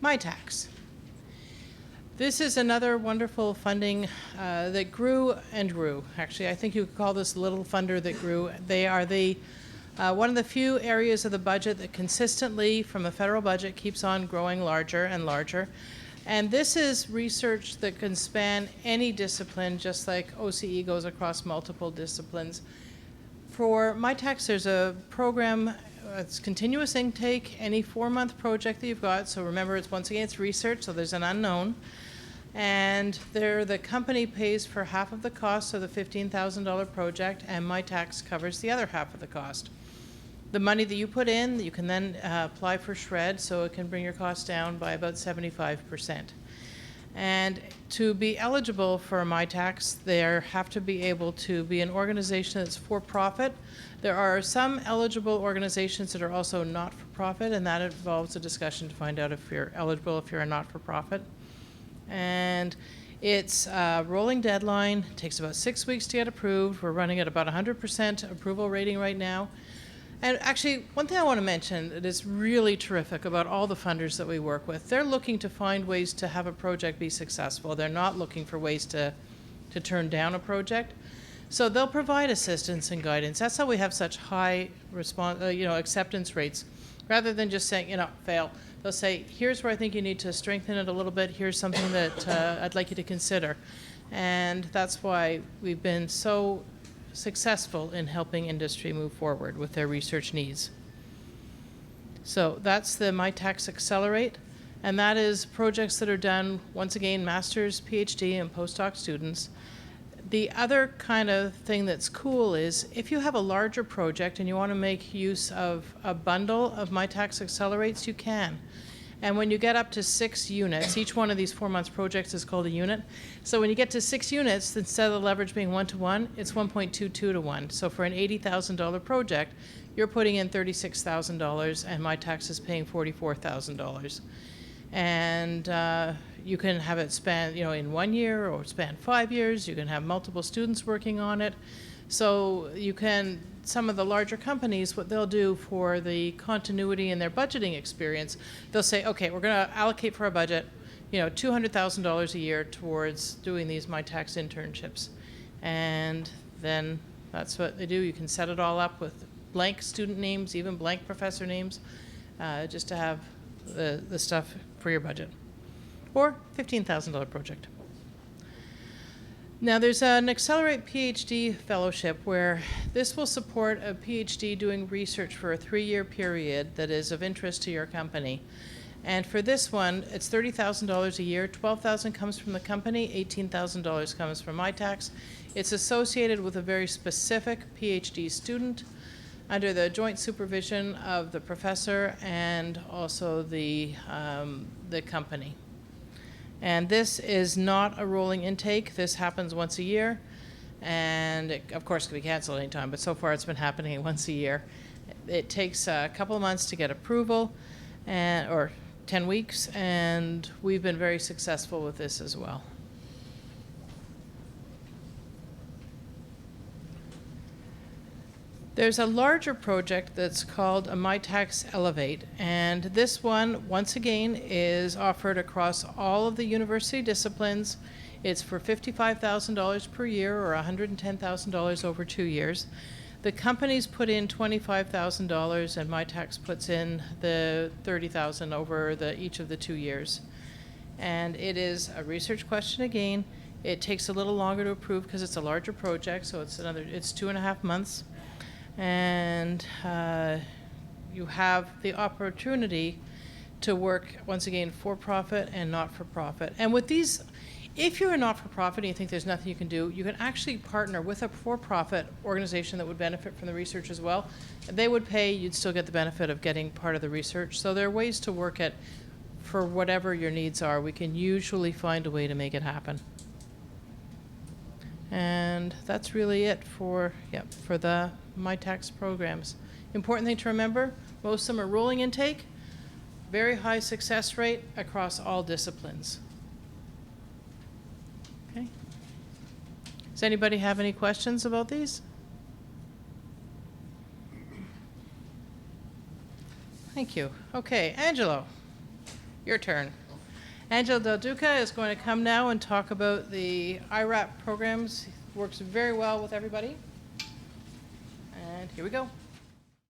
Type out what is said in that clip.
MITACS. This is another wonderful funding that grew and grew. Actually, I think you could call this little funder that grew. They are the one of the few areas of the budget that consistently, from the federal budget, keeps on growing larger and larger. And this is research that can span any discipline, just like OCE goes across multiple disciplines. For MITACS, there's a program, it's continuous intake, any 4-month project that you've got. So remember, it's once again, it's research, so there's an unknown. And the company pays for half of the cost of the $15,000 project, and MITACS covers the other half of the cost. The money that you put in, you can then apply for SHRED, so it can bring your costs down by about 75%. And to be eligible for MITACS, they have to be able to be an organization that's for-profit. There are some eligible organizations that are also not-for-profit, and that involves a discussion to find out if you're eligible if you're a not-for-profit. And it's a rolling deadline. It takes about 6 weeks to get approved. We're running at about 100% approval rating right now. And actually, one thing I want to mention that is really terrific about all the funders that we work with, they're looking to find ways to have a project be successful. They're not looking for ways to turn down a project. So they'll provide assistance and guidance. That's how we have such high acceptance rates. Rather than just saying, fail, they'll say, here's where I think you need to strengthen it a little bit. Here's something that I'd like you to consider. And that's why we've been so successful in helping industry move forward with their research needs. So that's the MITACS Accelerate, and that is projects that are done, once again, master's, PhD, and postdoc students. The other kind of thing that's cool is if you have a larger project and you want to make use of a bundle of MITACS Accelerates, you can. And when you get up to 6 units, each one of these 4-month projects is called a unit. So when you get to 6 units, instead of the leverage being 1-to-1, it's 1.22 to 1. So for an $80,000 project, you're putting in $36,000 and MITACS is paying $44,000. And you can have it span, in 1 year or span 5 years. You can have multiple students working on it. So you can, some of the larger companies, what they'll do for the continuity in their budgeting experience, they'll say, okay, we're going to allocate for our budget, $200,000 a year towards doing these MITACS internships. And then that's what they do. You can set it all up with blank student names, even blank professor names, just to have the stuff for your budget. Or $15,000 project. Now there's an Accelerate PhD fellowship where this will support a PhD doing research for a 3-year period that is of interest to your company. And for this one, it's $30,000 a year. $12,000 comes from the company, $18,000 comes from MITACS. It's associated with a very specific PhD student under the joint supervision of the professor and also the company. And this is not a rolling intake. This happens once a year. And it, of course, can be canceled anytime, but so far it's been happening once a year. It takes a couple of months to get approval, or 10 weeks, and we've been very successful with this as well. There's a larger project that's called a MITACS Elevate, and this one, once again, is offered across all of the university disciplines. It's for $55,000 per year or $110,000 over 2 years. The companies put in $25,000 and MITACS puts in the $30,000 over each of the 2 years. And it is a research question again. It takes a little longer to approve because it's a larger project, so it's 2.5 months. And you have the opportunity to work, once again, for-profit and not-for-profit. And with these, if you're a not-for-profit and you think there's nothing you can do, you can actually partner with a for-profit organization that would benefit from the research as well. They would pay, you'd still get the benefit of getting part of the research. So there are ways to work it for whatever your needs are. We can usually find a way to make it happen. And that's really it for the MITACS programs. Important thing to remember, most of them are rolling intake, very high success rate across all disciplines. Okay. Does anybody have any questions about these? Thank you. Okay, Angelo, Your turn. Angelo Del Duca is going to come now and talk about the IRAP programs. Works very well with everybody. And here we go.